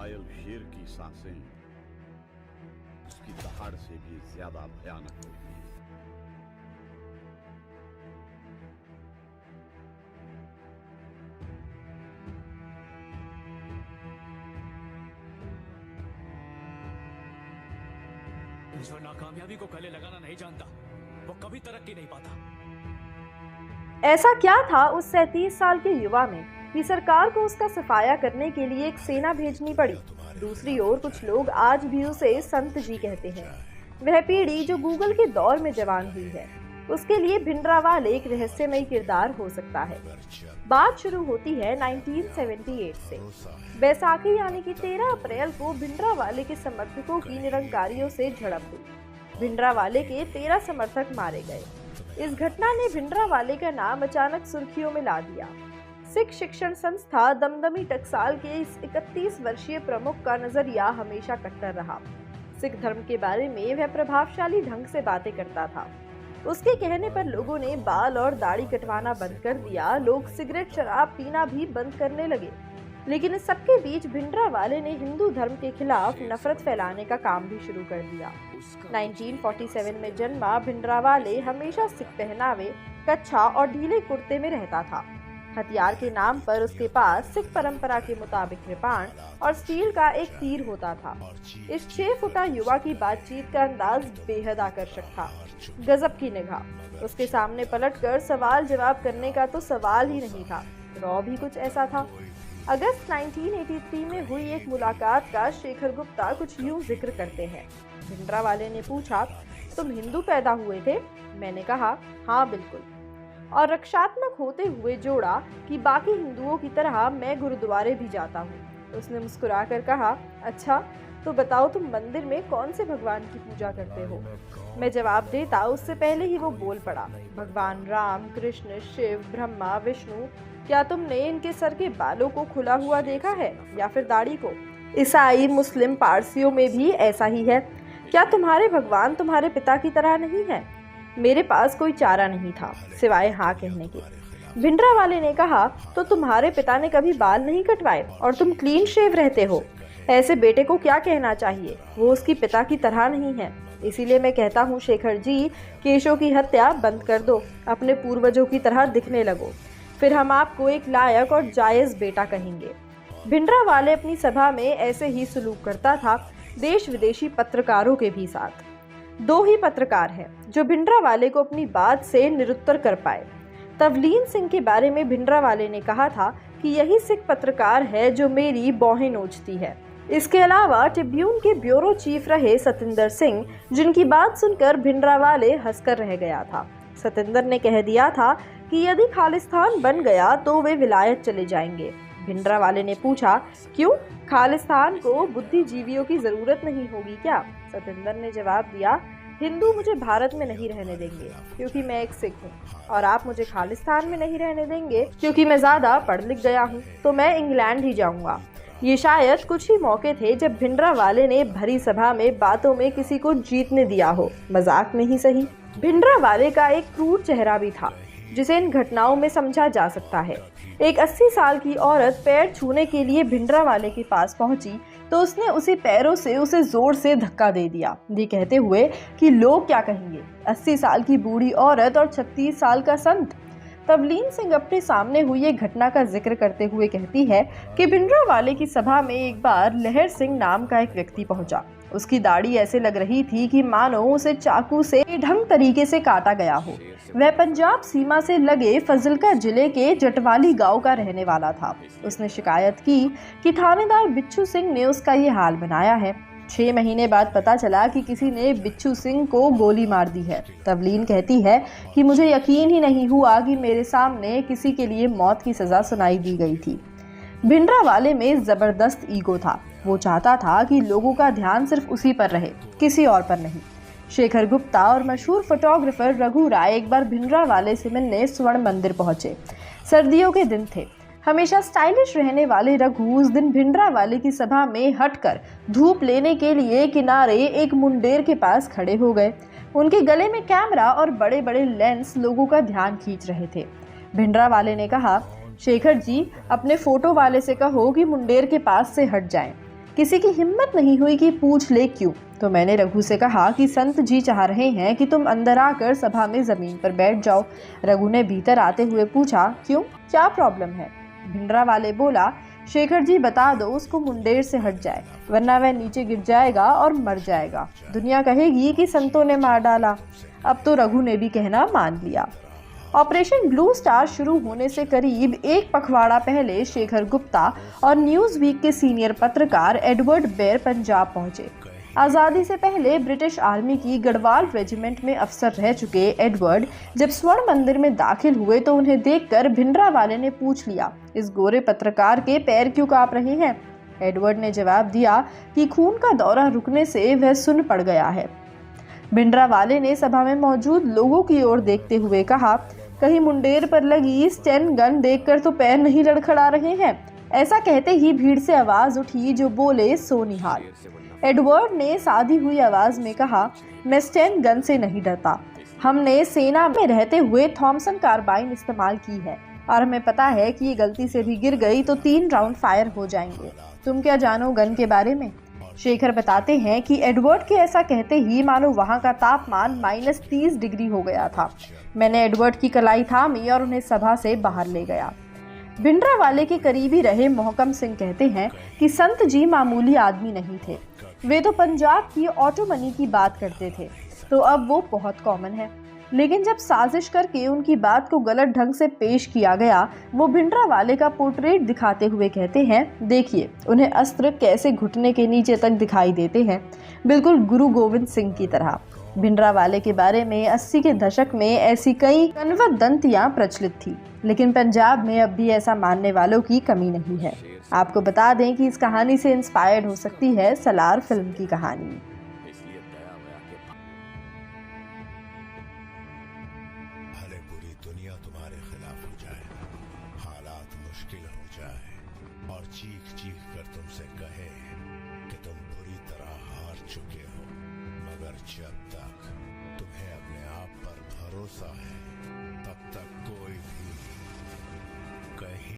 घायल शेर की सांसें उसकी दहाड़ से भी ज्यादा भयानक होती हैं। जो नाकामयाबी को गले लगाना नहीं जानता वो कभी तरक्की नहीं पाता। ऐसा क्या था उस 37 साल के युवा में कि सरकार को उसका सफाया करने के लिए एक सेना भेजनी पड़ी। दूसरी ओर कुछ लोग आज भी उसे संत जी कहते हैं। वह पीढ़ी जो गूगल के दौर में जवान हुई है, उसके लिए भिंडरावाले एक रहस्यमयी किरदार हो सकता है। बात शुरू होती है 1978 से। बैसाखी यानी कि 13 अप्रैल को भिंडरावाले के समर्थकों की निरंकारियों से झड़प हुई। भिंडरावाले के 13 समर्थक मारे गए। इस घटना ने भिंडरावाले का नाम अचानक सुर्खियों में ला दिया। सिख शिक्षण संस्था दमदमी टकसाल के इस 31 वर्षीय प्रमुख का नजरिया हमेशा कट्टर रहा। सिख धर्म के बारे में वह प्रभावशाली ढंग से बातें करता था। उसके कहने पर लोगों ने बाल और दाढ़ी कटवाना बंद कर दिया। लोग सिगरेट शराब पीना भी बंद करने लगे। लेकिन इस सबके बीच भिंडरावाले ने हिंदू धर्म के खिलाफ नफरत फैलाने का काम भी शुरू कर दिया। 1947 में जन्मा भिंडरावाले हमेशा सिख पहनावे, कच्छा और ढीले कुर्ते में रहता था। हथियार के नाम पर उसके पास सिख परंपरा के मुताबिक कृपाण और स्टील का एक तीर होता था। इस 6 फुटा युवा की बातचीत का अंदाज बेहद आकर्षक था। गजब की निगाह। उसके सामने पलटकर सवाल जवाब करने का तो सवाल ही नहीं था। रॉ भी कुछ ऐसा था। अगस्त 1983 में हुई एक मुलाकात का शेखर गुप्ता कुछ यूं जिक्र करते हैं। भिंडरावाले ने पूछा, तुम हिंदू पैदा हुए थे? मैंने कहा, हाँ बिल्कुल। और रक्षात्मक होते हुए जोड़ा कि बाकी हिंदुओं की तरह मैं गुरुद्वारे भी जाता हूँ। उसने मुस्कुराकर कहा, अच्छा तो बताओ तुम मंदिर में कौन से भगवान की पूजा करते हो? मैं जवाब देता उससे पहले ही वो बोल पड़ा, भगवान राम, कृष्ण, शिव, ब्रह्मा, विष्णु। क्या तुमने इनके सर के बालों को खुला हुआ देखा है या फिर दाढ़ी को? ईसाई, मुस्लिम, पारसियों में भी ऐसा ही है। क्या तुम्हारे भगवान तुम्हारे पिता की तरह नहीं है? मेरे पास कोई चारा नहीं था सिवाय हाँ कहने के। भिंडरावाले ने कहा, तो तुम्हारे पिता ने कभी बाल नहीं कटवाए और तुम क्लीन शेव रहते हो? ऐसे बेटे को क्या कहना चाहिए? वो उसकी पिता की तरह नहीं है। इसीलिए मैं कहता हूँ शेखर जी, केशों की हत्या बंद कर दो, अपने पूर्वजों की तरह दिखने लगो, फिर हम आपको एक लायक और जायज बेटा कहेंगे। भिंडरावाले अपनी सभा में ऐसे ही सलूक करता था देश विदेशी पत्रकारों के भी साथ। 2 ही पत्रकार हैं जो भिंडरावाले को अपनी बात से निरुत्तर कर पाए। तवलीन सिंह के बारे में भिंडरावाले ने कहा था कि यही सिख पत्रकार है जो मेरी बौहें नोचती है। इसके अलावा ट्रिब्यून के ब्यूरो चीफ रहे सतिंदर सिंह, जिनकी बात सुनकर भिंडरावाले हंसकर रह गया था। सतिंदर ने कह दिया था कि यदि खालिस्तान बन गया तो वे विलायत चले जाएंगे। भिंडरावाले ने पूछा, क्यों? खालिस्तान को बुद्धिजीवियों की जरूरत नहीं होगी क्या? सतिंदर ने जवाब दिया, हिंदू मुझे भारत में नहीं रहने देंगे क्योंकि मैं एक सिख हूँ, और आप मुझे खालिस्तान में नहीं रहने देंगे क्योंकि मैं ज्यादा पढ़ लिख गया हूँ, तो मैं इंग्लैंड ही जाऊंगा। ये शायद कुछ ही मौके थे जब भिंडरावाले ने भरी सभा में बातों में किसी को जीतने दिया हो, मजाक में ही सही। भिंडरावाले का एक क्रूर चेहरा भी था जिसे इन घटनाओं में समझा जा सकता है। एक 80 साल की औरत पैर छूने के लिए भिंडरावाले के पास पहुंची तो उसने उसे पैरों से उसे जोर से धक्का दे दिया, ये कहते हुए कि लोग क्या कहेंगे, 80 साल की बूढ़ी औरत और 36 साल का संत। तवलीन सिंह अपने सामने हुई एक घटना का जिक्र करते हुए कहती है कि भिंडरावाले की सभा में एक बार लहर सिंह नाम का एक व्यक्ति पहुंचा। उसकी दाढ़ी ऐसे लग रही थी कि मानो उसे चाकू से ढंग तरीके से काटा गया हो। वह पंजाब सीमा से लगे फजलका जिले के जटवाली गांव का रहने वाला था। उसने शिकायत की कि थानेदार बिच्छू सिंह ने उसका ये हाल बनाया है। 6 महीने बाद पता चला कि किसी ने बिच्छू सिंह को गोली मार दी है। तवलीन कहती है कि मुझे यकीन ही नहीं हुआ कि मेरे सामने किसी के लिए मौत की सजा सुनाई दी गई थी। भिंडरावाले में जबरदस्त ईगो था। वो चाहता था कि लोगों का ध्यान सिर्फ उसी पर रहे, किसी और पर नहीं। शेखर गुप्ता और मशहूर फोटोग्राफर रघु राय एक बार भिंडरावाले से मिलने स्वर्ण मंदिर पहुंचे। सर्दियों के दिन थे। हमेशा स्टाइलिश रहने वाले रघु उस दिन भिंडरावाले की सभा में हटकर धूप लेने के लिए किनारे एक मुंडेर के पास खड़े हो गए। उनके गले में कैमरा और बड़े बड़े लेंस लोगों का ध्यान खींच रहे थे। भिंडरावाले ने कहा, शेखर जी अपने फोटो वाले से कहो कि मुंडेर के पास से हट जाएं। किसी की हिम्मत नहीं हुई कि पूछ ले क्यों। तो मैंने रघु से कहा कि संत जी चाह रहे हैं कि तुम अंदर आकर सभा में जमीन पर बैठ जाओ। रघु ने भीतर आते हुए पूछा, क्यों, क्या प्रॉब्लम है? भिंडरावाले बोला, शेखर जी बता दो उसको मुंडेर से हट जाए, वरना वह नीचे गिर जाएगा और मर जाएगा। दुनिया कहेगी कि संतों ने मार डाला। अब तो रघु ने भी कहना मान लिया। ऑपरेशन ब्लू स्टार शुरू होने से करीब एक पखवाड़ा पहले शेखर गुप्ता और न्यूज वीक के सीनियर पत्रकार एडवर्ड बेयर पंजाब पहुंचे। आज़ादी से पहले ब्रिटिश आर्मी की गढ़वाल रेजिमेंट में अफसर रह चुके एडवर्ड जब स्वर्ण मंदिर में दाखिल हुए तो उन्हें देखकर भिंडरावाले ने पूछ लिया, इस गोरे पत्रकार के पैर क्यों कांप रहे हैं? एडवर्ड ने जवाब दिया कि खून का दौरा रुकने से वह सुन्न पड़ गया है। भिंडरावाले ने सभा में मौजूद लोगों की ओर देखते हुए कहा, कहीं मुंडेर पर लगी स्टेन गन देखकर तो पैर नहीं लड़खड़ा रहे हैं? ऐसा कहते ही भीड़ से आवाज उठी जो बोले सो निहाल। एडवर्ड ने साधी हुई आवाज में कहा, मैं स्टेन गन से नहीं डरता, हमने सेना में रहते हुए थॉमसन कार्बाइन इस्तेमाल की है और हमें पता है कि ये गलती से भी गिर गई तो 3 राउंड फायर हो जाएंगे। तुम क्या जानो गन के बारे में? शेखर बताते हैं कि एडवर्ड के ऐसा कहते ही मानो वहां का तापमान -30 डिग्री हो गया था। मैंने एडवर्ड की कलाई थामी और उन्हें सभा से बाहर ले गया। भिंडरावाले के करीबी रहे मोहकम सिंह कहते हैं कि संत जी मामूली आदमी नहीं थे, वे तो पंजाब की ऑटो मनी की बात करते थे, तो अब वो बहुत कॉमन है। लेकिन जब साजिश करके उनकी बात को गलत ढंग से पेश किया गया, वो भिंडरावाले का पोर्ट्रेट दिखाते हुए कहते हैं, देखिए उन्हें अस्त्र कैसे घुटने के नीचे तक दिखाई देते हैं, बिल्कुल गुरु गोविंद सिंह की तरह। भिंडरावाले के बारे में 80 के दशक में ऐसी कई किंवदंतियां प्रचलित थी, लेकिन पंजाब में अब भी ऐसा मानने वालों की कमी नहीं है। आपको बता दें कि इस कहानी से इंस्पायर्ड हो सकती है सलार फिल्म की कहानी। भले पूरी दुनिया तुम्हारे खिलाफ हो जाए, हालात मुश्किल हो जाए और चीख चीख कर तुमसे कहे कि तुम बुरी तरह हार चुके हो, मगर जब तक तुम्हें अपने आप पर भरोसा है तब तक कोई भी कहीं